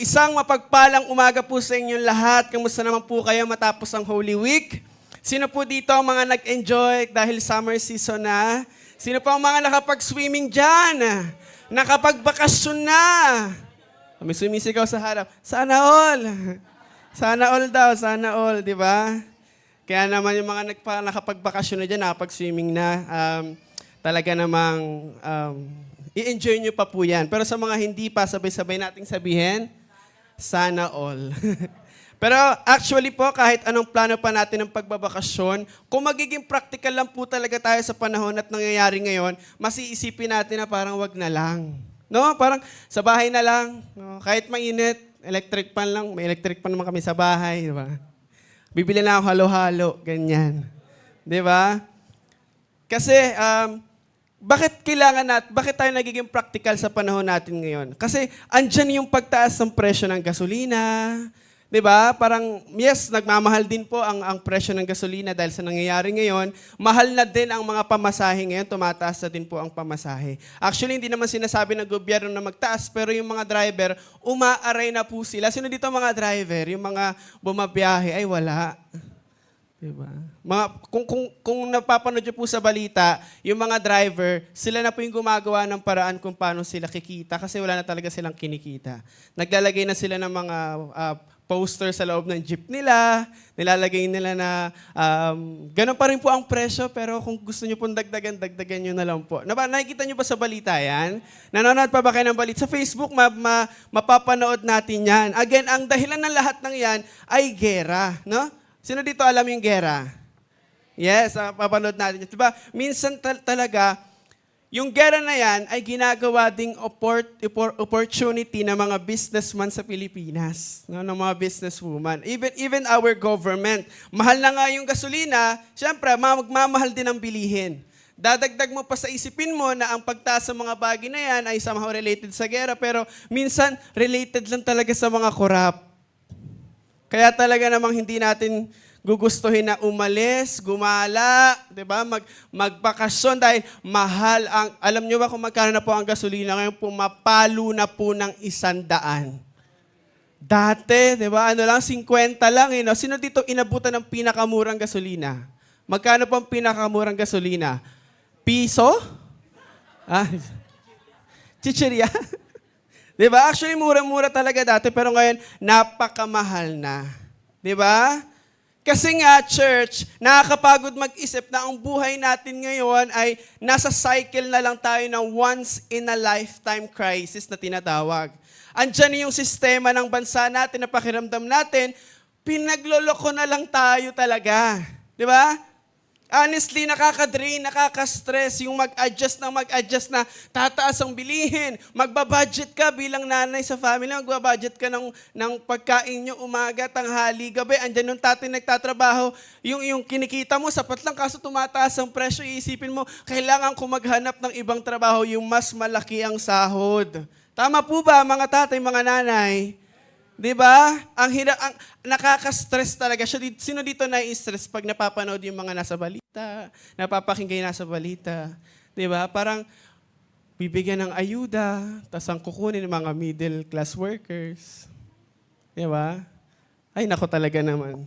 Isang mapagpalang umaga po sa inyong lahat. Kamusta naman po kayo matapos ang Holy Week? Sino po dito ang mga nag-enjoy dahil summer season na? Sino po ang mga nakapag-swimming dyan? Nakapagbakasyon na? May sumisigaw sa harap. Sana all. Sana all daw, sana all, di ba? Kaya naman yung mga nakapagbakasyon na dyan, nakapag-swimming na, talaga namang i-enjoy nyo pa po yan. Pero sa mga hindi pa, sabay-sabay nating sabihin, sana all. Pero actually po, kahit anong plano pa natin ng pagbabakasyon, kung magiging practical lang po talaga tayo sa panahon at nangyayari ngayon, mas iisipin natin na parang wag na lang. No? Parang sa bahay na lang, no? Kahit mainit, electric pan lang, may electric pan naman kami sa bahay, di ba? Bibili na ako halo-halo, ganyan. Di ba? Kasi, bakit tayo nagiging practical sa panahon natin ngayon? Kasi andyan yung pagtaas ng presyo ng gasolina, 'di ba? Parang yes, nagmamahal din po ang presyo ng gasolina dahil sa nangyayari ngayon. Mahal na din ang mga pamasahe ngayon, tumataas na din po ang pamasahe. Actually, hindi naman sinasabi ng gobyerno na magtaas, pero yung mga driver, umaaray na po sila. Sino dito mga driver? Yung mga bumabiyahe, ay wala. Diba? Kung napapanood nyo po sa balita, yung mga driver, sila na po yung gumagawa ng paraan kung paano sila kikita kasi wala na talaga silang kinikita. Naglalagay na sila ng mga poster sa loob ng jeep nila, nilalagay nila na ganun pa rin po ang presyo, pero kung gusto nyo pong dagdagan nyo na lang po. Nakikita nyo ba sa balita yan? Nanonood pa ba kayo ng balita? Sa Facebook, mapapanood natin yan. Again, ang dahilan ng lahat ng yan ay gera, no? Sino dito alam yung gera? Yes, papanood natin. Diba? Minsan talaga, yung gera na yan ay ginagawa ding opportunity ng mga businessman sa Pilipinas, no? Ng mga businesswoman. Even our government. Mahal na nga yung gasolina, syempre, magmamahal din ang bilihin. Dadagdag mo pa sa isipin mo na ang pagtaas ng mga bagay na yan ay somehow related sa gera, pero minsan related lang talaga sa mga korap. Kaya talaga namang hindi natin gugustuhin na umalis, gumala, 'di ba? Magbakasyon dahil mahal ang, alam niyo ba kung magkano na po ang gasolina ngayon? Pumapalo na po ng 100. Dati, 'di ba? Ano lang 50 lang no? Sino dito inabutan ng pinakamurang gasolina? Magkano po ang pinakamurang gasolina? Piso? Chichirya? Diba? Actually, mura-mura talaga dati, pero ngayon, napakamahal na. Diba? Kasi nga, church, nakakapagod mag-isip na ang buhay natin ngayon ay nasa cycle na lang tayo ng once-in-a-lifetime crisis na tinatawag. Andyan yung sistema ng bansa natin na pakiramdam natin, pinagloloko na lang tayo talaga. Diba? Honestly, nakaka-drain, nakaka-stress yung mag-adjust na tataas ang bilihin. Magbabudget ka bilang nanay sa family, magbabudget ka ng pagkain nyo umaga, tanghali, gabi. Andyan yung tatay nagtatrabaho, yung kinikita mo, sapat lang kaso tumataas ang presyo, iisipin mo, kailangan ko maghanap ng ibang trabaho, yung mas malaki ang sahod. Tama po ba mga tatay, mga nanay? Diba? Ang nakaka-stress talaga siya. Sino dito nai-stress pag napapanood yung mga nasa balita, napapakinggan nasa balita? Diba? Parang bibigyan ng ayuda, tas ang kukunin ng mga middle class workers. Diba? Ay, nako talaga naman.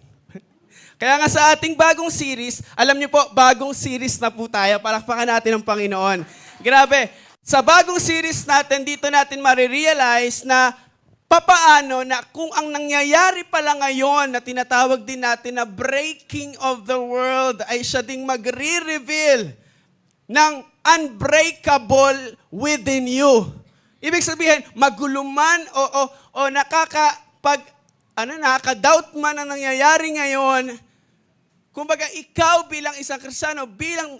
Kaya nga sa ating bagong series, alam niyo po, bagong series na po tayo. Palakpakan natin ang Panginoon. Grabe. Sa bagong series natin, dito natin marirealize na papaano na kung ang nangyayari pala ngayon na tinatawag din natin na breaking of the world ay siya ding magre-reveal ng unbreakable within you. Ibig sabihin, maguluman o nakaka-doubt man ang nangyayari ngayon, kumbaga ikaw bilang isang Kristiyano,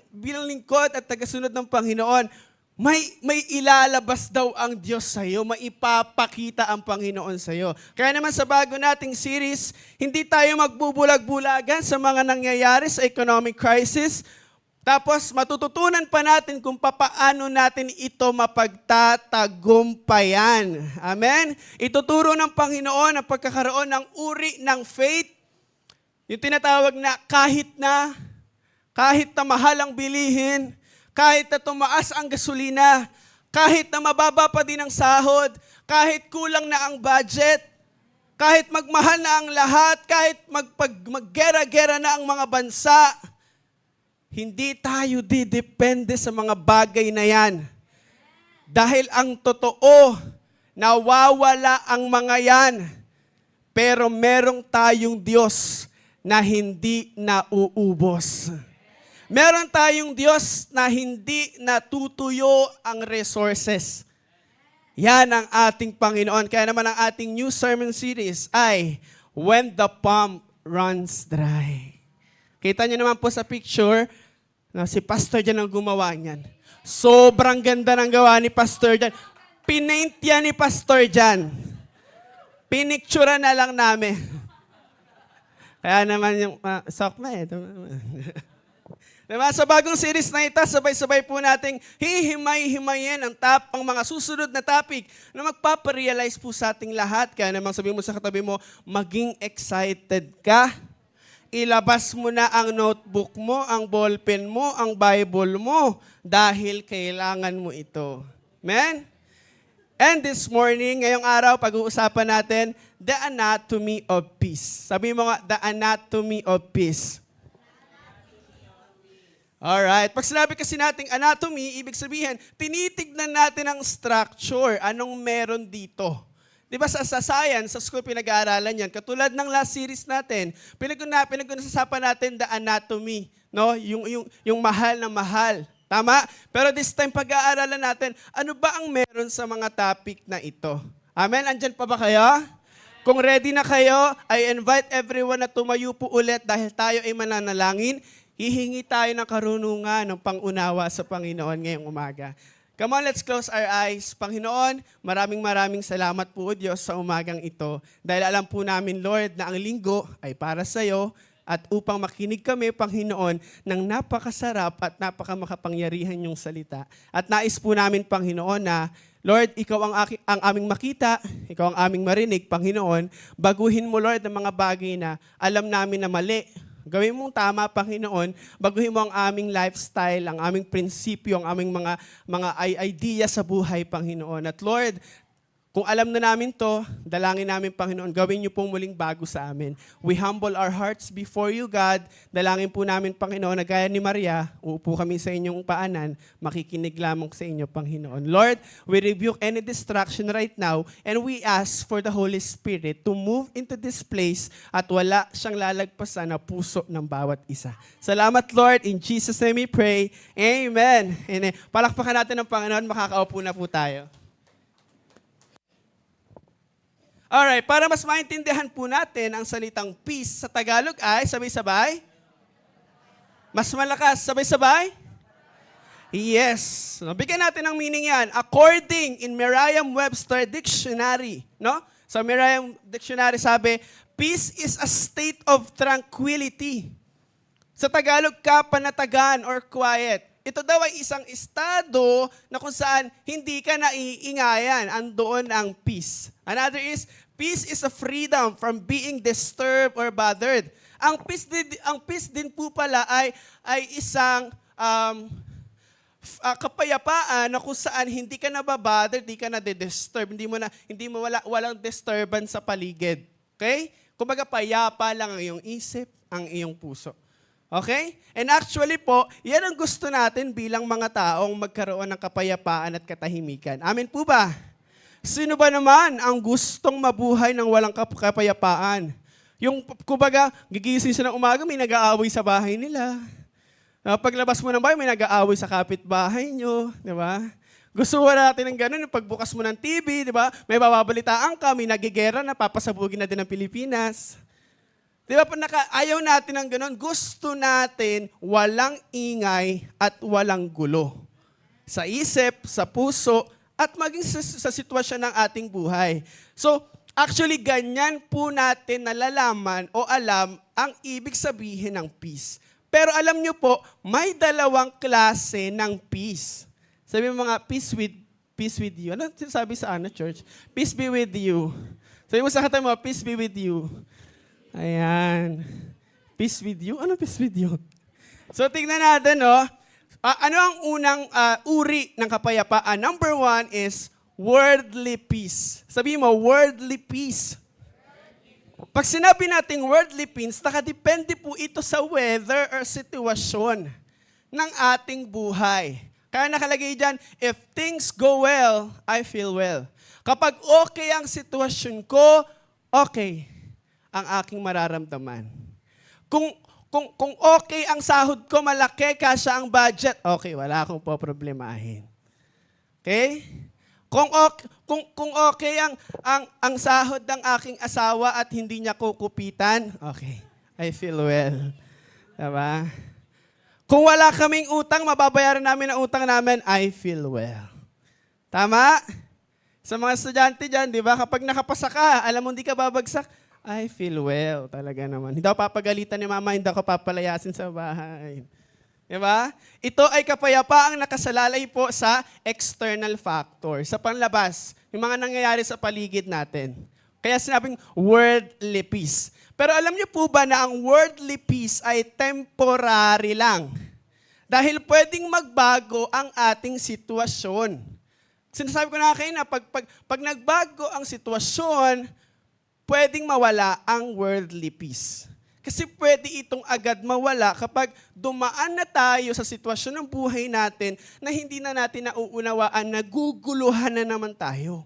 bilang lingkod at tagasunod ng Panginoon, may ilalabas daw ang Diyos sa iyo, maipapakita ang Panginoon sa iyo. Kaya naman sa bago nating series, hindi tayo magbubulag-bulagan sa mga nangyayari sa economic crisis. Tapos matututunan pa natin kung papaano natin ito mapagtatagumpayan. Amen? Ituturo ng Panginoon ang pagkakaroon ng uri ng faith, yung tinatawag na kahit na mahal ang bilihin, kahit na tumaas ang gasolina, kahit na mababa pa din ang sahod, Kahit kulang na ang budget, kahit magmahal na ang lahat, kahit maggera-gera na ang mga bansa, hindi tayo didepende sa mga bagay na yan. Dahil ang totoo, nawawala ang mga yan. Pero merong tayong Diyos na hindi nauubos. Meron tayong Diyos na hindi natutuyo ang resources. Yan ang ating Panginoon. Kaya naman ang ating new sermon series ay When the Pump Runs Dry. Kita niyo naman po sa picture na si Pastor Jan ang gumawa niyan. Sobrang ganda ng gawa ni Pastor Jan. Pinaint yan ni Pastor Jan. Pinictura na lang namin. Kaya naman yung sakma eh. Diba? Sa bagong series na ito, sabay-sabay po nating hihimay-himayin ang mga susunod na topic na magpaparealize po sa ating lahat. Kaya naman sabihin mo sa katabi mo, maging excited ka. Ilabas mo na ang notebook mo, ang ballpen mo, ang Bible mo, dahil kailangan mo ito. Amen? And this morning, ngayong araw, pag-uusapan natin, the anatomy of peace. Sabi mo nga, the anatomy of peace. Alright. Pag sinabi kasi nating anatomy, ibig sabihin, tinitignan natin ang structure. Anong meron dito? Di ba sa science, sa school pinag-aaralan yan. Katulad ng last series natin, pinag-usapan natin the anatomy. No? Yung mahal na mahal. Tama? Pero this time, pag-aaralan natin, ano ba ang meron sa mga topic na ito? Amen? Andyan pa ba kayo? Kung ready na kayo, I invite everyone na tumayo po ulit dahil tayo ay mananalangin. Hihingi tayo ng karunungan, ng pangunawa sa Panginoon ngayong umaga. Come on, let's close our eyes. Panginoon, maraming salamat po, Diyos, sa umagang ito. Dahil alam po namin, Lord, na ang linggo ay para sa iyo at upang makinig kami, Panginoon, ng napakasarap at napakamakapangyarihan yung salita. At nais po namin, Panginoon, na Lord, ikaw ang aming makita, ikaw ang aming marinig, Panginoon. Baguhin mo, Lord, ang mga bagay na alam namin na mali. Gawin mong tama, Panginoon. Baguhin mo ang aming lifestyle, ang aming prinsipyo, ang aming mga idea sa buhay, Panginoon. At Lord, kung alam na namin to, dalangin namin, Panginoon, gawin niyo pong muling bago sa amin. We humble our hearts before you, God. Dalangin po namin, Panginoon, na gaya ni Maria, uupo kami sa inyong paanan, makikinig lamang sa inyo, Panginoon. Lord, we rebuke any distraction right now, and we ask for the Holy Spirit to move into this place at wala siyang lalagpasan na puso ng bawat isa. Salamat, Lord. In Jesus' name we pray. Amen. Amen. Palakpakan natin ng Panginoon, makakaupo na po tayo. Alright, para mas maintindihan po natin ang salitang peace sa Tagalog ay, sabay-sabay? Mas malakas, sabay-sabay? Yes. Bigyan natin ng meaning yan. According in Merriam-Webster Dictionary, no? Sa Merriam Dictionary sabi, peace is a state of tranquility. Sa Tagalog, kapanatagan or quiet. Ito daw ay isang estado na kung saan hindi ka naiingayan. Andoon ang peace. Another is, peace is a freedom from being disturbed or bothered. Ang peace din po pala ay isang kapayapaan na kung saan hindi ka nababother, hindi ka na-disturb, walang disturbance sa paligid. Okay? Kumbaga payapa lang ang iyong isip, ang iyong puso. Okay? And actually po, yan ang gusto natin bilang mga taong magkaroon ng kapayapaan at katahimikan. Amen po ba? Sino ba naman ang gustong mabuhay ng walang kapayapaan? Yung, kumbaga, gigising siya ng umaga, may nag-aaway sa bahay nila. Paglabas mo ng bahay, may nag-aaway sa kapitbahay nyo. Di ba? Gusto natin ng ganun, yung pagbukas mo ng TV, di ba? May bababalitaan ka, may nagigera na, papasabugin na din ng Pilipinas. Di ba, ayaw natin ng ganun. Gusto natin walang ingay at walang gulo. Sa isip, sa puso, at maging sa sitwasyon ng ating buhay. So, actually, ganyan po natin nalalaman o alam ang ibig sabihin ng peace. Pero alam nyo po, may dalawang klase ng peace. Sabi mo mga, peace with you. Ano sabi sa church? Peace be with you. Sabi mo sa kata mo, peace be with you. Ayan. Peace with you? Ano peace with you? So, tingnan natin, no? Ano ang unang uri ng kapayapaan? Number one is Worldly peace. Sabi mo, worldly peace. Pag sinabi nating worldly peace, nakadepende po ito sa weather or sitwasyon ng ating buhay. Kaya nakalagay dyan, if things go well, I feel well. Kapag okay ang sitwasyon ko, okay ang aking mararamdaman. Kung okay ang sahod ko, malaki, kasya ang budget, okay, wala akong poproblemahin. Okay? Kung okay ang sahod ng aking asawa at hindi niya kukupitan, okay, I feel well. Diba? Kung wala kaming utang, mababayaran namin ang utang namin, I feel well. Tama? Sa mga estudyante dyan, di ba? Kapag nakapasa ka, alam mo hindi ka babagsak, I feel well. Talaga naman. Hindi ako papagalitan ni mama, hindi ako papalayasin sa bahay. Di ba? Ito ay kapayapaang nakasalalay po sa external factor, sa panlabas, yung mga nangyayari sa paligid natin. Kaya sinabing worldly peace. Pero alam niyo po ba na ang worldly peace ay temporary lang? Dahil pwedeng magbago ang ating sitwasyon. Sinasabi ko na kayo na pag nagbago ang sitwasyon, pwedeng mawala ang worldly peace. Kasi pwede itong agad mawala kapag dumaan na tayo sa sitwasyon ng buhay natin na hindi na natin nauunawaan, naguguluhan na naman tayo.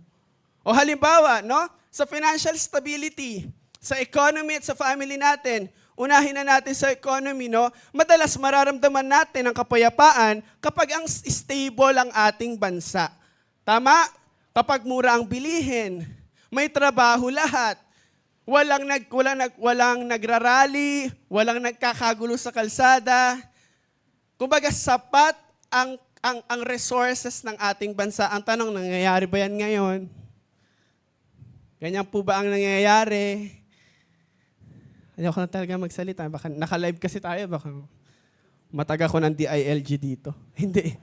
O halimbawa, no? Sa financial stability, sa economy at sa family natin, unahin na natin sa economy, no? Madalas mararamdaman natin ang kapayapaan kapag ang stable ang ating bansa. Tama? Kapag mura ang bilihin, may trabaho lahat, walang nagrarally, walang nagkakagulo sa kalsada. Kumbaga sapat ang resources ng ating bansa. Ang tanong, nangyayari ba yan ngayon? Ganyan po ba ang nangyayari? Ayoko na talaga magsalita. Baka naka-live kasi tayo. Baka mataga ko ng DILG dito. Hindi.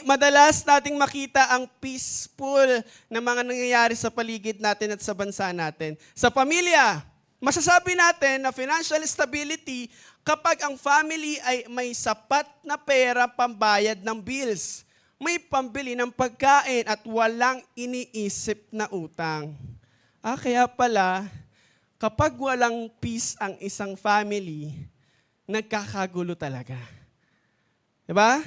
Madalas nating makita ang peaceful na mga nangyayari sa paligid natin at sa bansa natin. Sa pamilya, masasabi natin na financial stability kapag ang family ay may sapat na pera pambayad ng bills, may pambili ng pagkain at walang iniisip na utang. Kaya pala, kapag walang peace ang isang family, nagkakagulo talaga. Diba?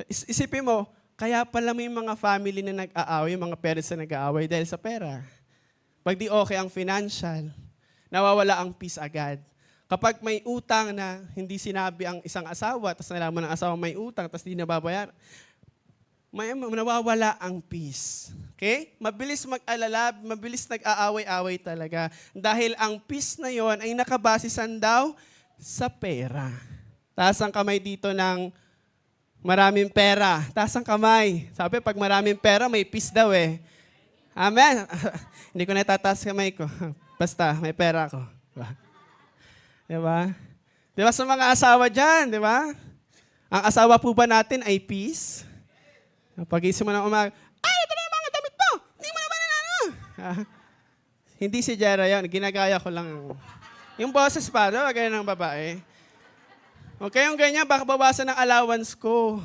Isipin mo, kaya pala may mga family na nag-aaway, mga parents na nag-aaway dahil sa pera. Pag di okay ang financial, nawawala ang peace agad. Kapag may utang na hindi sinabi ang isang asawa, tapos nalaman ng asawa may utang, tapos di nababayar, nawawala ang peace. Okay? Mabilis mag-alala, mabilis nag-aaway-away talaga. Dahil ang peace na yon ay nakabase daw sa pera. Taas ang kamay dito ng maraming pera. Taas ang kamay. Sabi, pag maraming pera, may peace daw eh. Amen? Hindi ko na itataas kamay ko. Basta, may pera ako. Diba? Diba sa mga asawa dyan, diba? Ang asawa po ba natin ay peace? Pag-isip mo ng umaga, ay, ito na yung mga damit mo! Hindi mo naman ano! Hindi si Jera yun. Ginagaya ko lang. Yung boses pa, diba? Ganyan ng babae. Okay, yung ganyan, baka bawasan ng allowance ko.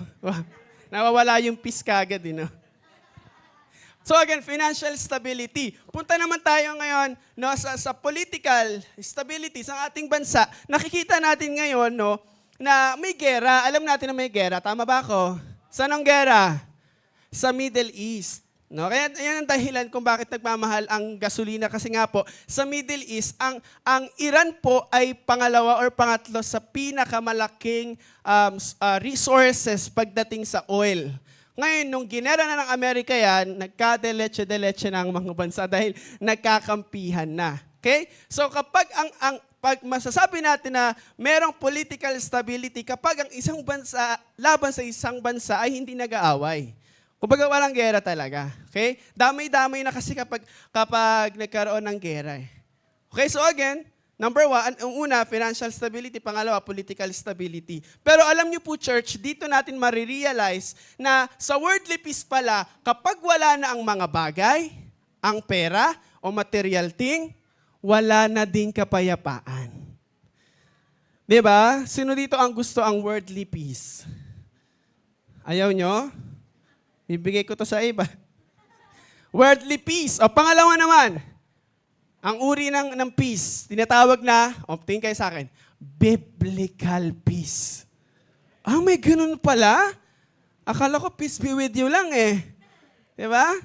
Nawawala yung peace kagad, no? So again, financial stability. Punta naman tayo ngayon no, sa political stability sa ating bansa. Nakikita natin ngayon no, na may gera. Alam natin na may gera. Tama ba ako? Saan ang gera? Sa Middle East. No? Kaya yan ang dahilan kung bakit nagmamahal ang gasolina. Kasi nga po, sa Middle East, ang Iran po ay pangalawa or pangatlo sa pinakamalaking resources pagdating sa oil. Ngayon, nung ginera na ng Amerika yan, nagka-deletse-deletse na ang mga bansa dahil nagkakampihan na. Okay? So kapag pag masasabi natin na merong political stability, kapag ang isang bansa, laban sa isang bansa ay hindi nag-aaway. Kumbaga walang gera talaga. Okay? Damay-damay na kasi kapag nagkaroon ng gera. Okay, so again, number one, ang una, financial stability. Pangalawa, political stability. Pero alam niyo po, church, dito natin marirealize na sa worldly peace pala, kapag wala na ang mga bagay, ang pera o material thing, wala na din kapayapaan. Diba? Sino dito ang gusto ang worldly peace? Ayaw nyo? Bibigay ko to sa iba. Worldly peace. O pangalawa naman, ang uri ng peace, tinatawag na, tingin kayo sa akin, biblical peace. May ganun pala? Akala ko peace be with you lang eh. Diba?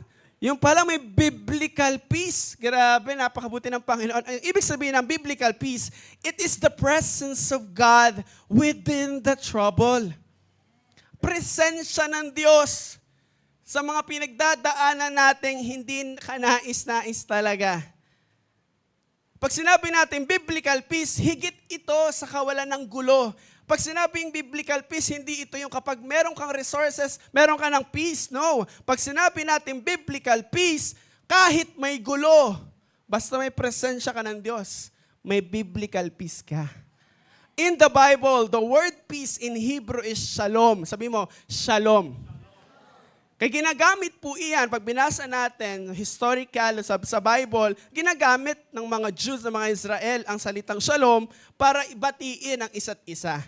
Yung pala may biblical peace. Grabe, napakabuti ng Panginoon. Ang ibig sabihin ng biblical peace, it is the presence of God within the trouble. Presensya ng Diyos sa mga pinagdadaanan nating hindi kanais-nais talaga. Pag sinabi natin biblical peace, higit ito sa kawalan ng gulo. Pag sinabing biblical peace, hindi ito yung kapag meron kang resources, meron ka ng peace. No. Pag sinabi natin biblical peace, kahit may gulo, basta may presensya ka ng Diyos, may biblical peace ka. In the Bible, the word peace in Hebrew is shalom. Sabi mo, shalom. Kaya ginagamit po iyan, pag binasa natin, historical sa Bible, ginagamit ng mga Jews, ng mga Israel, ang salitang shalom para ibatiin ang isa't isa.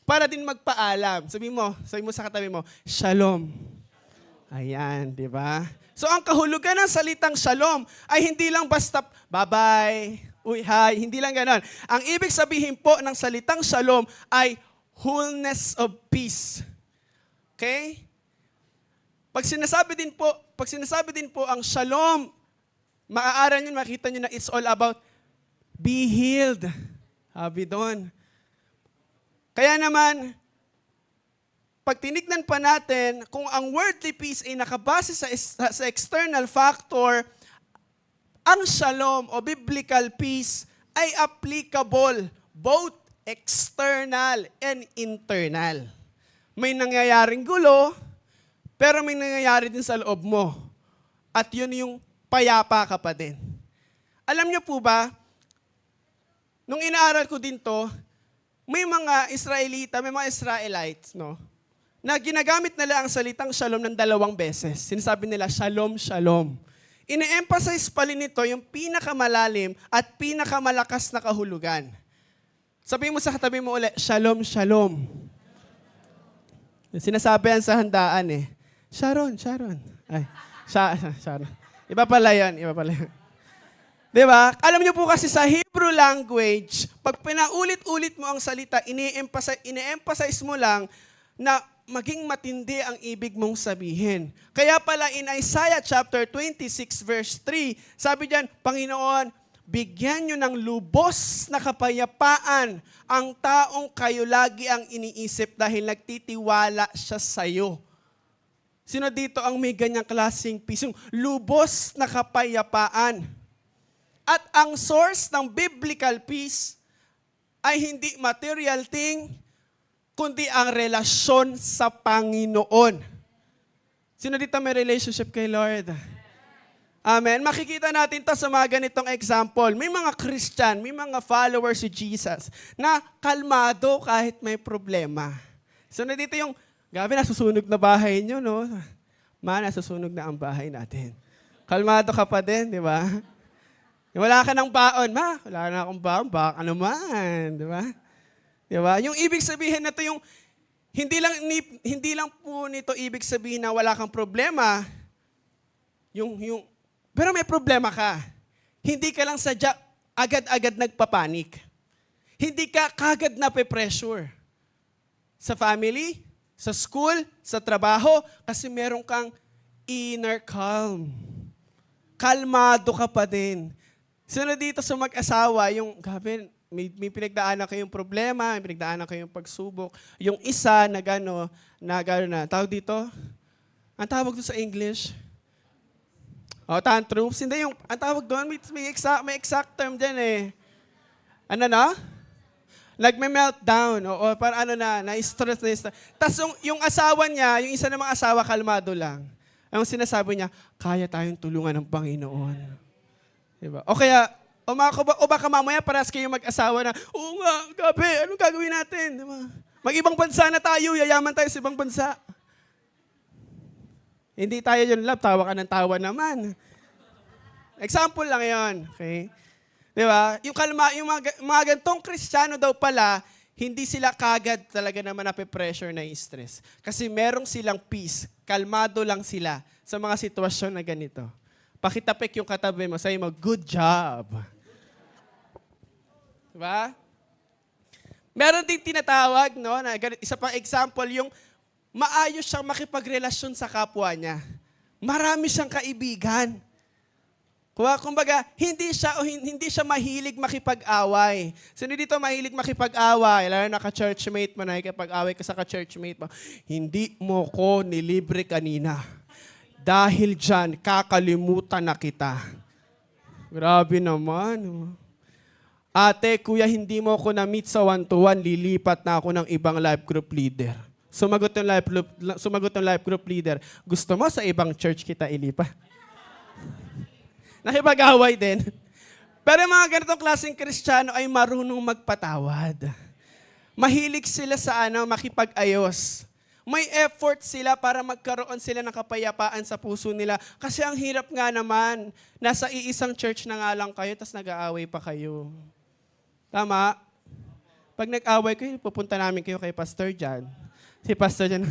Para din magpaalam. Sabi mo sa katabi mo, shalom. Ayan, di ba? So ang kahulugan ng salitang shalom ay hindi lang basta bye-bye, uy, hi, hindi lang ganon. Ang ibig sabihin po ng salitang shalom ay wholeness of peace. Okay? Pag sinasabi din po ang shalom, maaaral nyo, makita nyo na it's all about be healed. Sabi doon. Kaya naman, pag tinignan pa natin, kung ang worldly peace ay nakabase sa external factor, ang shalom o biblical peace ay applicable both external and internal. May nangyayaring gulo, pero may nangyayari din sa loob mo. At yun yung payapa ka pa din. Alam niyo po ba, nung inaaral ko din to, may mga Israelita, may mga Israelites, no, na ginagamit nila ang salitang shalom ng 2 beses. Sinasabi nila, shalom, shalom. Ine-emphasize pa rin nito yung pinakamalalim at pinakamalakas na kahulugan. Sabihin mo sa katabi mo ulit, shalom, shalom. Sinasabi yan sa handaan eh. Sharon. Ay, Sharon. Iba pala yun. Diba? Alam niyo po kasi sa Hebrew language, pag pinaulit-ulit mo ang salita, ine-emphasize mo lang na maging matindi ang ibig mong sabihin. Kaya pala in Isaiah chapter 26 verse 3, sabi diyan, Panginoon, bigyan niyo ng lubos na kapayapaan ang taong kayo lagi ang iniisip dahil nagtitiwala siya sa iyo. Sino dito ang may ganyang klaseng peace? Yung lubos na kapayapaan. At ang source ng biblical peace ay hindi material thing, kundi ang relasyon sa Panginoon. Sino dito may relationship kay Lord? Amen. Makikita natin to sa mga ganitong example. May mga Christian, may mga followers si Jesus na kalmado kahit may problema. So dito yung, gabi nasusunog na bahay nyo, no? Nasusunog na ang bahay natin. Kalmado ka pa din, di ba? Wala ka ng baon, wala na akong baon, baka naman, di ba? Di ba? Yung ibig sabihin na to yung, hindi lang po nito ibig sabihin na wala kang problema, pero may problema ka. Hindi ka lang sadya agad-agad nagpapanik. Hindi ka kagad na pe-pressure. Sa family, sa school, sa trabaho, kasi meron kang inner calm. Kalmado ka pa din. Sino dito sa mag-asawa, yung, gabi, may pinagdaanan kayong problema, may pinagdaanan kayong pagsubok. Yung isa na gano'n na, tawag dito? Ang tawag doon sa English? Tantrums. Hindi yung, ang tawag doon, may exact term dyan eh. Ano na? Nagme-meltdown. O para na-stress. Tapos yung asawa niya, yung isa namang asawa, kalmado lang. Ang sinasabi niya, kaya tayong tulungan ng Panginoon. Diba? O kaya, o baka mamaya paras kayo mag-asawa na, oo nga, gabi, anong gagawin natin? Diba? Mag-ibang bansa na tayo, yayaman tayo sa ibang bansa. Hindi tayo yun, love, tawa ka ng tawa naman. Example lang yon, okay? Diba? Yung mga gantong Kristiyano daw pala, hindi sila kagad talaga naman nape-pressure na stress. Kasi merong silang peace, kalmado lang sila sa mga sitwasyon na ganito. Pakitapik yung katabi mo, sabi mo, good job. Diba? Meron ding tinatawag, no, na isa pang example, yung maayos siyang makipagrelasyon sa kapwa niya. Marami siyang kaibigan. Kumbaga, hindi siya mahilig makipag-away. Sino dito mahilig makipag-away? Lalo na ka-churchmate mo, nakikipag-away ka sa ka-churchmate mo. Hindi mo ko nilibre kanina. Dahil dyan, kakalimutan na kita. Grabe naman. Ate, kuya, hindi mo ko na-meet sa one-to-one, lilipat na ako ng ibang life group leader. Sumagot ng life group leader, gusto mo sa ibang church kita ilipat? Nakipag-away din. Pero yung mga ganitong klaseng Kristiyano ay marunong magpatawad. Mahilig sila sa makipag-ayos. May effort sila para magkaroon sila ng kapayapaan sa puso nila. Kasi ang hirap nga naman, nasa iisang church na nga lang kayo, tapos nag-aaway pa kayo. Tama? Pag nag-aaway kayo, pupunta namin kayo kay Pastor Jan. Si Pastor Jan,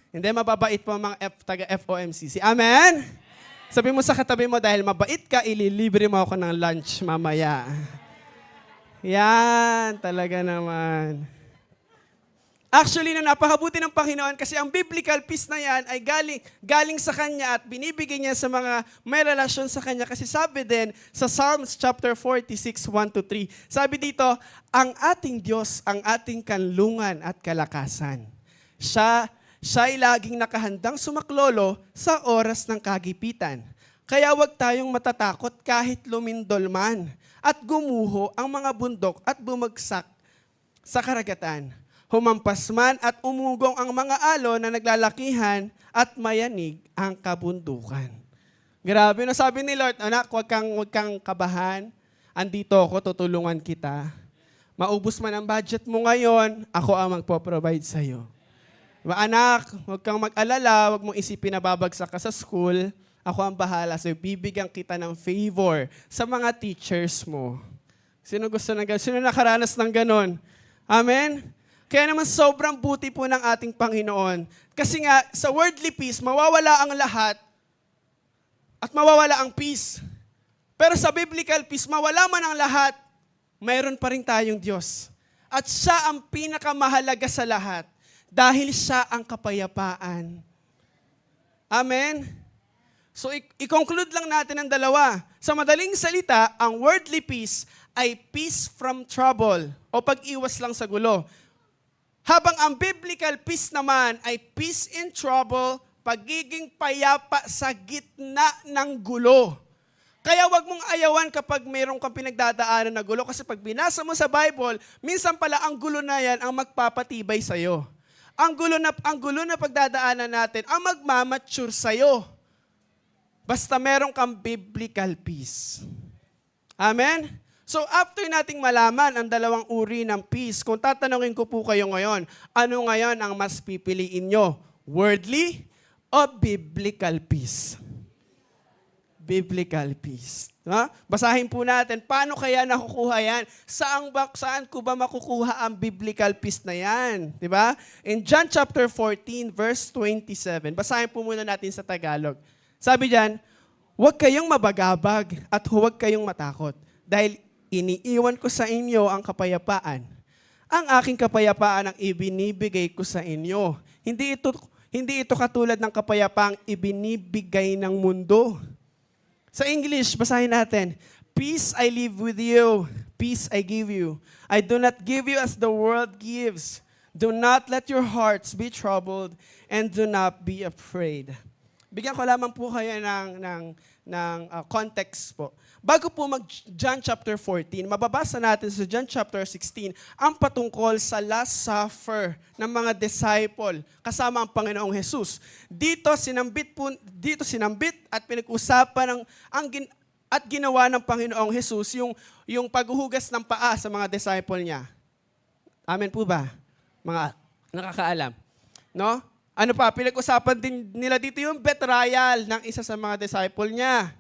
hindi, mababait po ang mga taga-FOMCC. Amen? Sabi mo sa katabi mo, dahil mabait ka, ililibre mo ako ng lunch mamaya. Yan, talaga naman. Actually, napakabuti ng Panginoon kasi ang biblical peace na yan ay galing sa Kanya at binibigay niya sa mga may relasyon sa Kanya. Kasi sabi din sa Psalms chapter 46, 1-3, sabi dito, ang ating Diyos, ang ating kanlungan at kalakasan. Siya ay laging nakahandang sumaklolo sa oras ng kagipitan. Kaya huwag tayong matatakot kahit lumindol man at gumuho ang mga bundok at bumagsak sa karagatan. Humampas man at umugong ang mga alon na naglalakihan at mayanig ang kabundukan. Grabe, no? Sabi ni Lord, anak, huwag kang kabahan. Andito ako, tutulungan kita. Maubos man ang budget mo ngayon, ako ang magpo-provide sa'yo. Anak, huwag kang mag-alala, huwag mong isipin na babagsak ka sa school. Ako ang bahala. So, bibigyan kita ng favor sa mga teachers mo. Sino gusto ng gano'n? Sino nakaranas ng gano'n? Amen? Kaya naman sobrang buti po ng ating Panginoon. Kasi nga, sa worldly peace, mawawala ang lahat at mawawala ang peace. Pero sa biblical peace, mawala man ang lahat, mayroon pa rin tayong Diyos. At siya ang pinakamahalaga sa lahat. Dahil siya ang kapayapaan. Amen? So, i-conclude lang natin ang dalawa. Sa madaling salita, ang worldly peace ay peace from trouble o pag-iwas lang sa gulo. Habang ang biblical peace naman ay peace in trouble, pagiging payapa sa gitna ng gulo. Kaya wag mong ayawan kapag mayroon kang pinagdadaanan na gulo kasi pag binasa mo sa Bible, minsan pala ang gulo na yan ang magpapatibay sa'yo. Ang gulo na pagdadaanan natin ang magmamature sa'yo. Basta meron kang biblical peace. Amen? So after nating malaman ang dalawang uri ng peace, kung tatanungin ko po kayo ngayon, ano ngayon ang mas pipiliin nyo? Worldly o biblical peace? Biblical peace. Ha? Basahin po natin, paano kaya nakukuha yan? Saan ko ba makukuha ang biblical peace na yan? Diba? In John chapter 14, verse 27, basahin po muna natin sa Tagalog. Sabi diyan, huwag kayong mabagabag at huwag kayong matakot dahil iniiwan ko sa inyo ang kapayapaan. Ang aking kapayapaan ang ibinibigay ko sa inyo. Hindi ito katulad ng kapayapaang ibinibigay ng mundo. Sa English, basahin natin. Peace I leave with you. Peace I give you. I do not give you as the world gives. Do not let your hearts be troubled and do not be afraid. Bigyan ko lamang po kayo ng context po. Bago po mag-John chapter 14, mababasa natin sa John chapter 16 ang patungkol sa Last Supper ng mga disciple kasama ang Panginoong Jesus. Dito sinambit at pinag-usapan at ginawa ng Panginoong Jesus yung paghuhugas ng paa sa mga disciple niya. Amen po ba? Mga nakakaalam. No? Ano pa, pinag-usapan din nila dito yung betrayal ng isa sa mga disciple niya.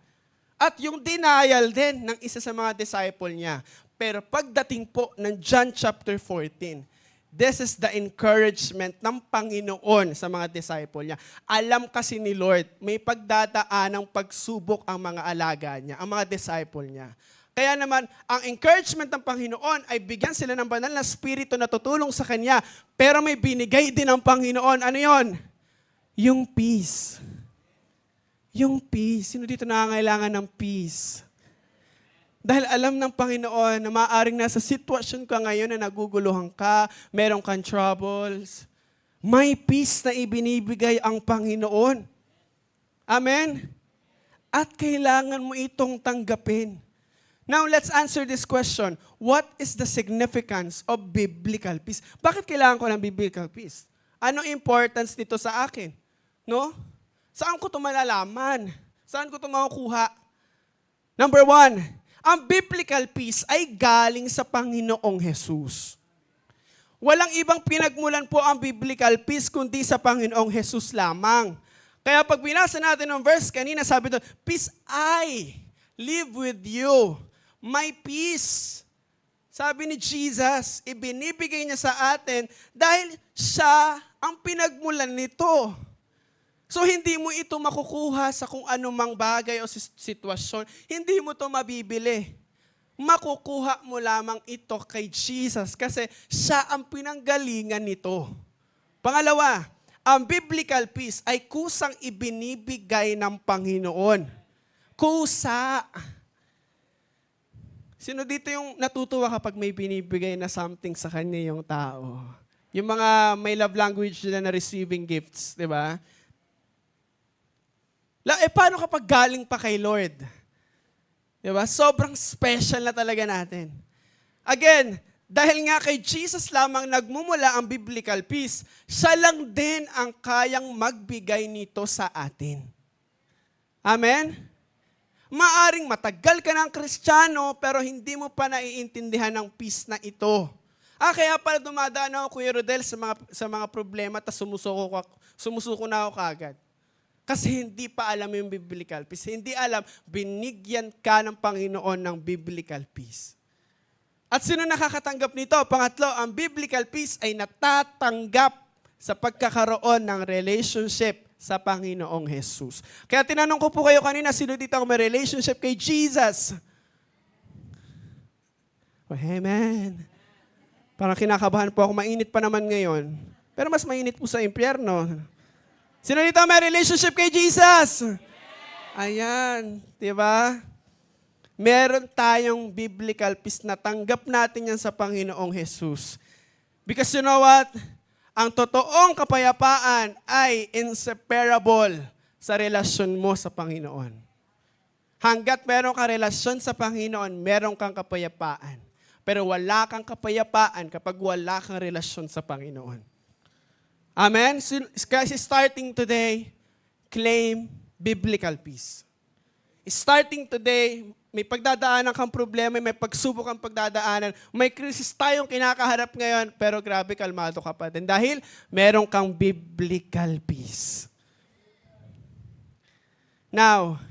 At yung denial din ng isa sa mga disciple niya. Pero pagdating po ng John chapter 14, This is the encouragement ng Panginoon sa mga disciple niya. Alam kasi ni Lord, may pagdadaan ng pagsubok ang mga alaga niya, ang mga disciple niya. Kaya naman, ang encouragement ng Panginoon ay bigyan sila ng banal na spirito na tutulong sa Kanya. Pero may binigay din ang Panginoon. Ano yon? Yung peace. Yung peace. Sino dito nangangailangan ng peace? Dahil alam ng Panginoon na maaaring nasa sitwasyon ka ngayon na naguguluhan ka, meron kang troubles, may peace na ibinibigay ang Panginoon. Amen? At kailangan mo itong tanggapin. Now, let's answer this question. What is the significance of biblical peace? Bakit kailangan ko ng biblical peace? Anong importance nito sa akin? No? Saan ko ito malalaman? Saan ko ito makukuha? Number 1, ang biblical peace ay galing sa Panginoong Jesus. Walang ibang pinagmulan po ang biblical peace kundi sa Panginoong Jesus lamang. Kaya pag binasa natin ang verse kanina, sabi doon, peace I live with you. My peace. Sabi ni Jesus, ibinibigay niya sa atin dahil siya ang pinagmulan nito. So, hindi mo ito makukuha sa kung anumang bagay o sitwasyon. Hindi mo ito mabibili. Makukuha mo lamang ito kay Jesus kasi siya ang pinanggalingan nito. Pangalawa, ang biblical peace ay kusang ibinibigay ng Panginoon. Kusa. Sino dito yung natutuwa kapag may binibigay na something sa kanya yung tao? Yung mga may love language na receiving gifts, di ba? Paano kapag galing pa kay Lord? Diba? Sobrang special na talaga natin. Again, dahil nga kay Jesus lamang nagmumula ang biblical peace, siya lang din ang kayang magbigay nito sa atin. Amen? Maaring matagal ka ng Kristiyano, pero hindi mo pa naiintindihan ang peace na ito. Kaya pala dumadaan ako, Kuya Rodel, sa mga problema, tapos sumusuko na ako kagad. Kasi hindi pa alam yung biblical peace. Hindi alam, binigyan ka ng Panginoon ng biblical peace. At sino nakakatanggap nito? Pangatlo, ang biblical peace ay natatanggap sa pagkakaroon ng relationship sa Panginoong Jesus. Kaya tinanong ko po kayo kanina, sino dito ang may relationship kay Jesus? Oh, amen. Parang kinakabahan po ako, mainit pa naman ngayon. Pero mas mainit po sa impyerno. Sino dito may relationship kay Jesus? Ayan, di ba? Meron tayong biblical peace na tanggap natin yan sa Panginoong Jesus. Because you know what? Ang totoong kapayapaan ay inseparable sa relasyon mo sa Panginoon. Hanggat meron kang relasyon sa Panginoon, meron kang kapayapaan. Pero wala kang kapayapaan kapag wala kang relasyon sa Panginoon. Amen? Kasi starting today, claim biblical peace. Starting today, may pagdadaanan kang problema, may pagsubok kang pagdadaanan, may krisis tayong kinakaharap ngayon, pero grabe, kalmado ka pa din. Dahil meron kang biblical peace. Now,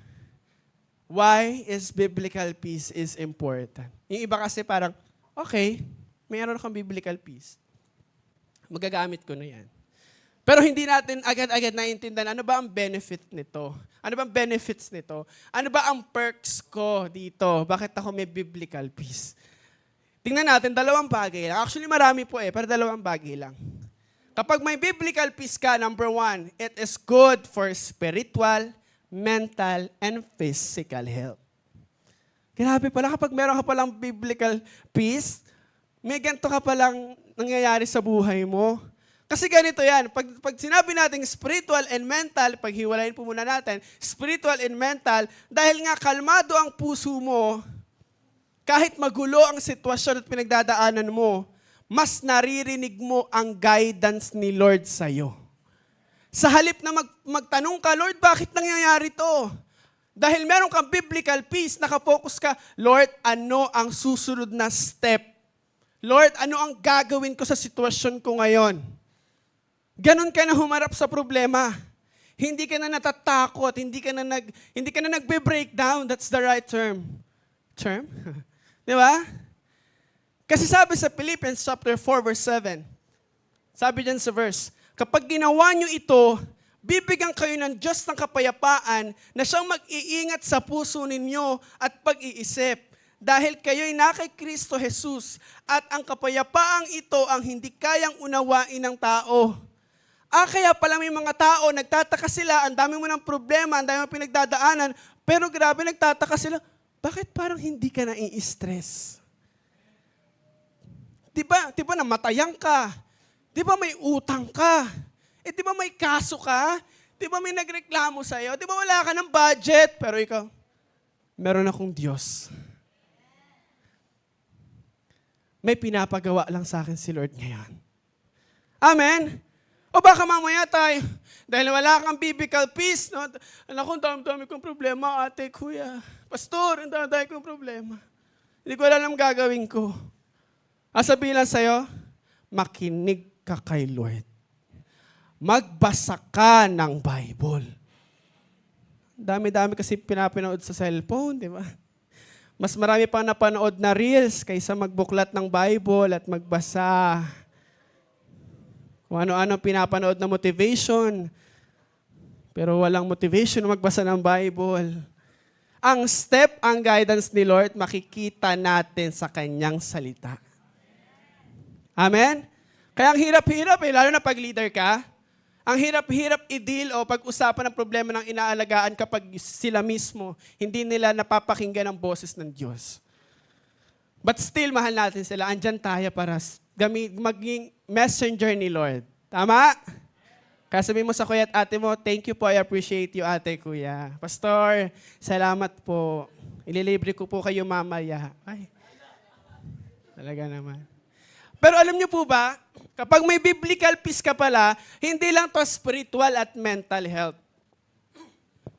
why is biblical peace is important? Yung iba kasi parang, okay, mayroon kang biblical peace. Magagamit ko na yan. Pero hindi natin agad-agad naiintindihan ano ba ang benefit nito? Ano ba ang benefits nito? Ano ba ang perks ko dito? Bakit ako may biblical peace? Tingnan natin, dalawang bagay lang. Actually, marami po pero dalawang bagay lang. Kapag may biblical peace ka, number 1, it is good for spiritual, mental, and physical health. Grabe pala, kapag meron ka palang biblical peace, may ganito ka palang nangyayari sa buhay mo. Kasi ganito yan, pag sinabi natin spiritual and mental, paghiwalayin po muna natin, spiritual and mental, dahil nga kalmado ang puso mo, kahit magulo ang sitwasyon at pinagdadaanan mo, mas naririnig mo ang guidance ni Lord sa'yo. Sa halip na magtanong ka, Lord, bakit nangyayari to? Dahil meron kang biblical peace, nakafocus ka, Lord, ano ang susunod na step? Lord, ano ang gagawin ko sa sitwasyon ko ngayon? Ganon ka na humarap sa problema. Hindi ka na natatakot, hindi ka na nagbe-breakdown. That's the right term. Di ba? Kasi sabi sa Philippians chapter 4 verse 7, Sabi dyan sa verse, kapag ginawa nyo ito, bibigyan kayo ng Diyos ng kapayapaan na siyang mag-iingat sa puso ninyo at pag-iisip. Dahil kayo'y na kay Kristo Jesus at ang kapayapaang ito ang hindi kayang unawain ng tao. Kaya pala may mga tao, nagtataka sila, ang dami mo ng problema, ang dami mo pinagdadaanan, pero grabe nagtataka sila, bakit parang hindi ka nai-stress? Di ba namatayan ka? Di ba may utang ka? Di ba may kaso ka? Di ba may nagreklamo sa'yo? Di ba wala ka ng budget? Pero ikaw, meron akong Diyos. May pinapagawa lang sa akin si Lord ngayon. Amen? O baka mamaya tayo, dahil wala kang biblical peace, no? Anak ko, ang dami kong problema, ate, kuya. Pastor, ang dami kong problema. Hindi ko alam gagawin ko. Sabihin lang sa'yo, makinig ka kay Lord. Magbasa ka ng Bible. Dami-dami kasi pinapanood sa cellphone, di ba? Mas marami pang napanood na reels kaysa magbuklat ng Bible at magbasa. Kung ano-ano pinapanood na motivation, pero walang motivation magbasa ng Bible. Ang step, ang guidance ni Lord, makikita natin sa Kanyang salita. Amen? Kaya ang hirap-hirap lalo na pag leader ka, ang hirap-hirap i-deal o pag-usapan ng problema ng inaalagaan kapag sila mismo, hindi nila napapakinggan ang boses ng Diyos. But still, mahal natin sila. Andyan tayo para maging messenger ni Lord. Tama? Kaya sabihin mo sa kuya at ate mo, thank you po, I appreciate you, ate, kuya. Pastor, salamat po. Ililibre ko po kayo mamaya. Ay, talaga naman. Pero alam niyo po ba, kapag may biblical peace ka pala, hindi lang to spiritual at mental health.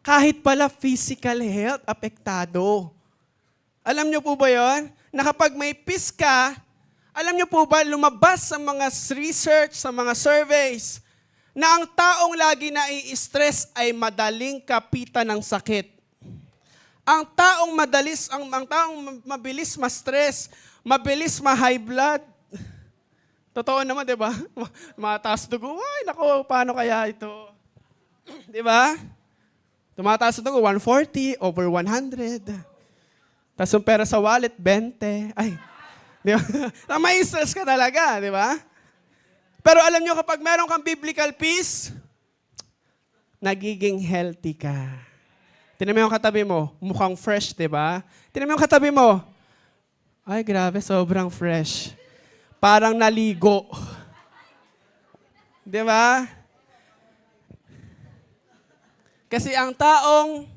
Kahit pala physical health, apektado. Alam niyo po ba yon? Na kapag may peace ka, alam niyo po ba, lumabas sa mga research, sa mga surveys, na ang taong lagi nai-stress ay madaling kapitan ng sakit. Ang taong mabilis ma-stress, mabilis ma-high blood. Totoo naman, di ba? Tumataas dugo. Ay, naku, paano kaya ito? Di ba? Tumataas dugo, 140 over 100. Tapos yung pera sa wallet, 20. Ay, di ba? May stress ka talaga, di ba? Pero alam nyo, kapag meron kang biblical peace, nagiging healthy ka. Tingnan mo yung katabi mo, mukhang fresh, di ba? Tingnan mo yung katabi mo. Ay, grabe, sobrang fresh. Parang naligo. Di ba? Kasi ang taong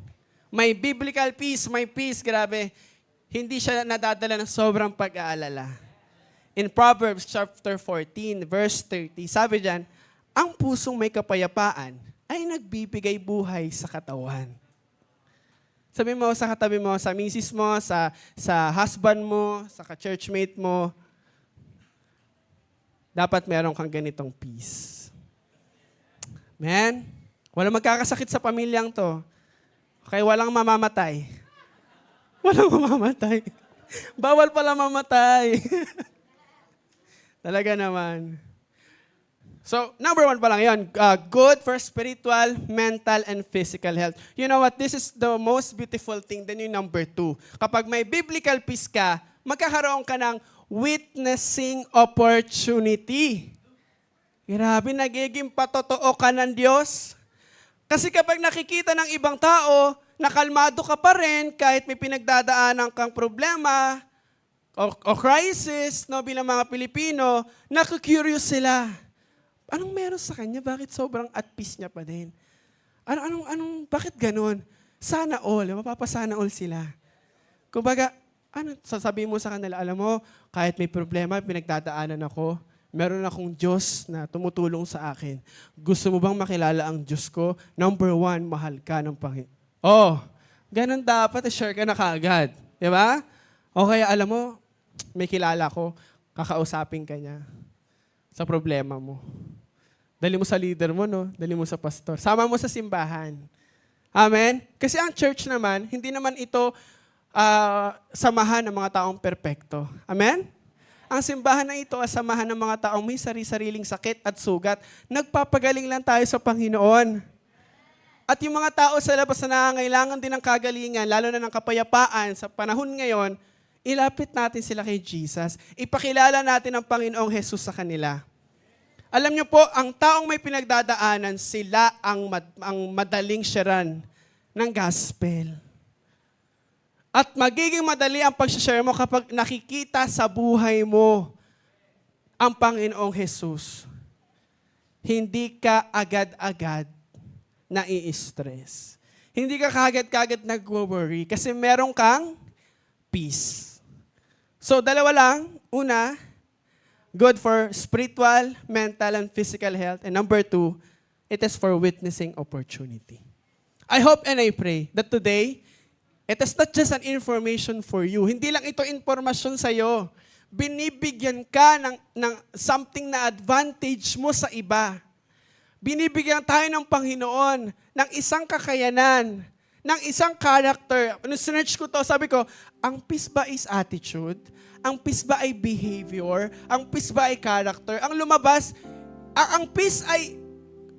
may biblical peace, may peace, grabe, hindi siya nadadala ng sobrang pag-aalala. In Proverbs chapter 14, verse 30, sabi diyan, ang pusong may kapayapaan ay nagbibigay buhay sa katawan. Sabi mo sa katabi mo, sa misis mo, sa husband mo, sa ka-churchmate mo, dapat meron kang ganitong peace. Man, walang magkakasakit sa pamilyang to. Okay, walang mamamatay. Walang mamamatay. Bawal pala mamatay. Talaga naman. So, number 1 pa lang yun. Good for spiritual, mental, and physical health. You know what? This is the most beautiful thing. Then yung number 2. Kapag may biblical peace ka, magkakaroon ka ng witnessing opportunity. Grabe, nagiging patotoo ka ng Diyos. Kasi kapag nakikita ng ibang tao, nakalmado ka pa rin kahit may pinagdadaanan kang problema o crisis, no, bilang mga Pilipino, naku-curious sila. Anong meron sa kanya? Bakit sobrang at peace niya pa din? Bakit ganun? Sana all, mapapasana all sila. Kumbaga, sasabihin mo sa kanila, alam mo, kahit may problema, pinagdadaanan ako, meron akong Diyos na tumutulong sa akin. Gusto mo bang makilala ang Diyos ko? Number 1, mahal ka ng Panginoon. Oh, ganun dapat, share ka na kaagad. Di ba? O kaya alam mo, may kilala ko, kakausapin ka niya sa problema mo. Dali mo sa leader mo, no? Dali mo sa pastor. Sama mo sa simbahan. Amen? Kasi ang church naman, hindi naman ito samahan ng mga taong perpekto. Amen? Ang simbahan na ito ay samahan ng mga taong may sari-sariling sakit at sugat. Nagpapagaling lang tayo sa Panginoon. At yung mga tao sa labas na nangangailangan din ng kagalingan, lalo na ng kapayapaan sa panahon ngayon, ilapit natin sila kay Jesus. Ipakilala natin ang Panginoong Jesus sa kanila. Alam niyo po, ang taong may pinagdadaanan, sila ang madaling sharean ng gospel. At magiging madali ang pag-share mo kapag nakikita sa buhay mo ang Panginoong Jesus. Hindi ka agad-agad nai-stress. Hindi ka kagad-kagad nag-worry kasi meron kang peace. So, dalawa lang. Una, good for spiritual, mental, and physical health. And number 2, it is for witnessing opportunity. I hope and I pray that today, it is not just an information for you. Hindi lang ito informasyon sa'yo. Binibigyan ka ng something na advantage mo sa iba. Binibigyan tayo ng Panginoon ng isang kakayanan, ng isang character. Sinerch ko to, sabi ko, ang peace ba is attitude? Ang peace ba ay behavior? Ang peace ba ay character? Ang lumabas, ang peace ay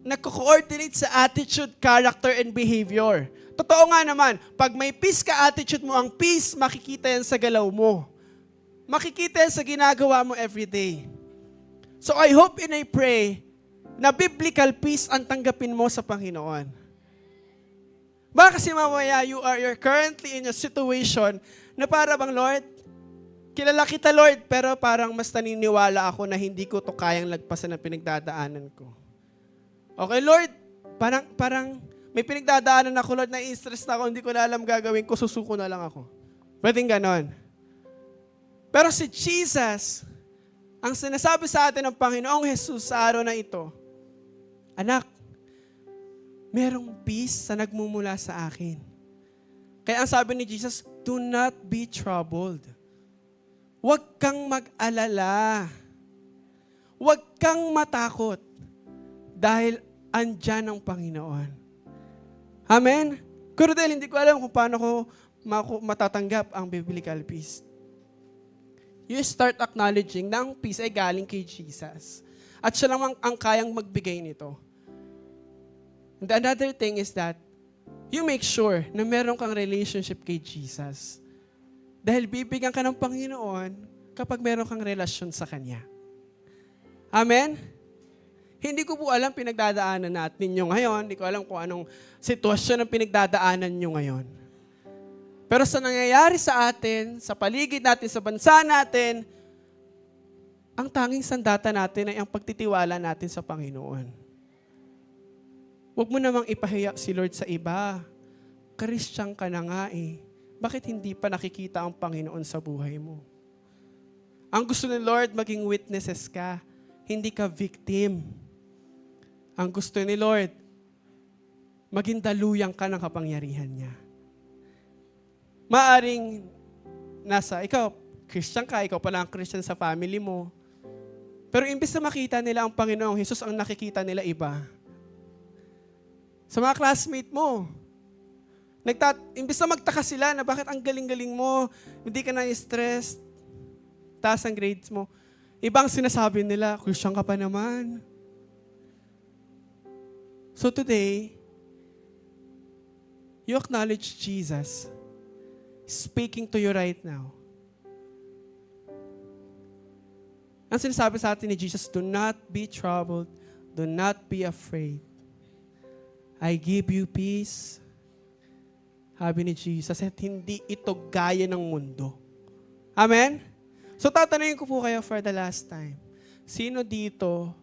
nagko-coordinate sa attitude, character, and behavior. Totoo nga naman, pag may peace ka attitude mo, ang peace, makikita yan sa galaw mo. Makikita yan sa ginagawa mo everyday. So I hope and I pray na biblical peace ang tanggapin mo sa Panginoon. Baka kasi mamaya you're currently in a situation na para bang, Lord, kilala kita, Lord, pero parang mas naniniwala ako na hindi ko to kayang lagpasan ng pinagdadaanan ko. Okay, Lord, parang may pinagdadaanan ako, Lord, na-stress na ako, hindi ko na alam gagawin ko, susuko na lang ako. Pwedeng ganon. Pero si Jesus, ang sinasabi sa atin ng Panginoong Jesus sa araw na ito, anak, merong peace sa nagmumula sa akin. Kaya ang sabi ni Jesus, do not be troubled. Huwag kang mag-alala. Huwag kang matakot. Dahil andyan ang Panginoon. Amen? Kurudel, hindi ko alam kung paano ko matatanggap ang biblical peace. You start acknowledging na ang peace ay galing kay Jesus. At siya lang ang kayang magbigay nito. And another thing is that you make sure na meron kang relationship kay Jesus. Dahil bibigyan ka ng Panginoon kapag meron kang relasyon sa Kanya. Amen? Hindi ko po alam pinagdadaanan natin nyo ngayon. Hindi ko alam kung anong sitwasyon ang pinagdadaanan nyo ngayon. Pero sa nangyayari sa atin, sa paligid natin, sa bansa natin, ang tanging sandata natin ay ang pagtitiwala natin sa Panginoon. Huwag mo namang ipahiya si Lord sa iba. Christian ka na nga eh. Bakit hindi pa nakikita ang Panginoon sa buhay mo? Ang gusto ni Lord, maging witnesses ka. Hindi ka victim. Ang gusto ni Lord, maging daluyang ka ng kapangyarihan niya. Maaring ikaw, Christian ka, ikaw pala ang Christian sa family mo. Pero imbes na makita nila ang Panginoong Jesus, ang nakikita nila iba. Sa mga classmate mo, imbes na magtaka sila na bakit ang galing-galing mo, hindi ka na-stress, taas ang grades mo. Ibang sinasabi nila, Christian ka pa naman. So today, you acknowledge Jesus speaking to you right now. Ang sinasabi sa atin ni Jesus, do not be troubled, do not be afraid. I give you peace. Sabi ni Jesus, at hindi ito gaya ng mundo. Amen? So tatanungin ko po kayo for the last time. Sino dito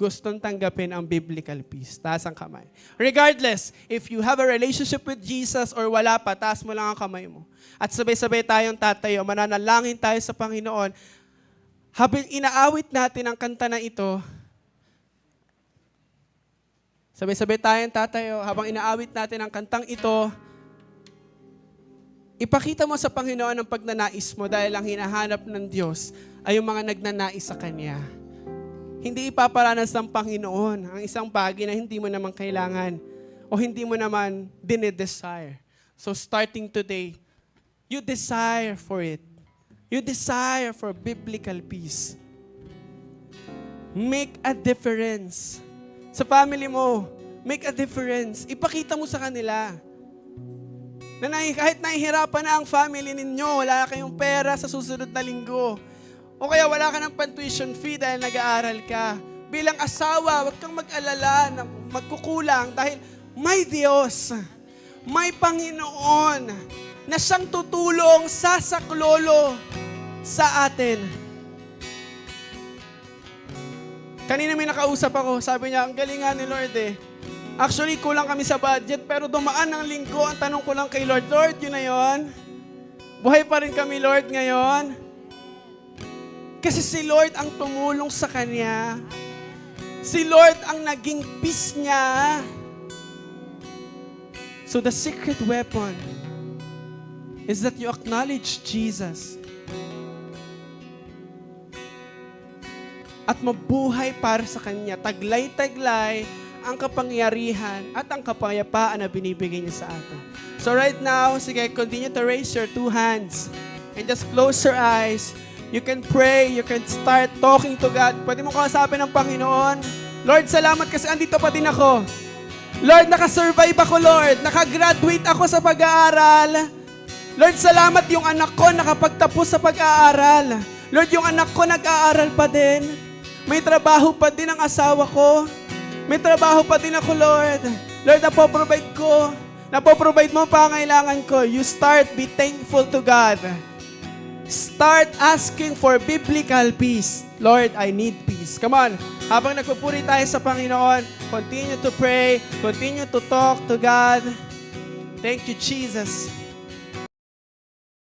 gustong tanggapin ang biblical peace? Taas ang kamay. Regardless, if you have a relationship with Jesus or wala pa, taas mo lang ang kamay mo. At sabay-sabay tayong tatayo, mananalangin tayo sa Panginoon. Habang inaawit natin ang kanta na ito, sabay-sabay tayong tatayo, habang inaawit natin ang kantang ito, ipakita mo sa Panginoon ang pagnanais mo dahil ang hinahanap ng Diyos ay yung mga nagnanais sa Kanya. Hindi ipaparanas ng Panginoon ang isang bagay na hindi mo naman kailangan o hindi mo naman dinedesire. So starting today, you desire for it. You desire for biblical peace. Make a difference. Sa family mo, make a difference. Ipakita mo sa kanila na kahit nahihirapan na ang family ninyo, wala kayong pera sa susunod na linggo, o kaya wala ka ng pan-tuition fee dahil nag-aaral ka. Bilang asawa, huwag kang mag-alala na magkukulang dahil may Diyos, may Panginoon na siyang tutulong sasaklolo sa atin. Kanina may nakausap ako, sabi niya, ang galing nga ni Lord eh. Actually, kulang kami sa budget, pero dumaan ng linggo, ang tanong ko lang kay Lord, Lord, yun na yun? Buhay pa rin kami, Lord, ngayon? Kasi si Lord ang tumulong sa kanya. Si Lord ang naging peace niya. So the secret weapon is that you acknowledge Jesus. At mabuhay para sa Kanya. Taglay-taglay ang kapangyarihan at ang kapayapaan na binibigay niya sa atin. So right now, sige, continue to raise your two hands and just close your eyes. You can pray, you can start talking to God. Pwede mo kausapin ng Panginoon. Lord, salamat kasi andito pa din ako. Lord, nakasurvive ako, Lord. Nakagraduate ako sa pag-aaral. Lord, salamat yung anak ko nakapagtapos sa pag-aaral. Lord, yung anak ko nag-aaral pa din. May trabaho pa din ang asawa ko. May trabaho pa din ako, Lord. Lord, napoprovide ko. Napoprovide mo ang pangailangan ko. You start, be thankful to God. Start asking for biblical peace. Lord, I need peace. Come on. Habang nagpupuri tayo sa Panginoon, continue to pray, continue to talk to God. Thank you, Jesus.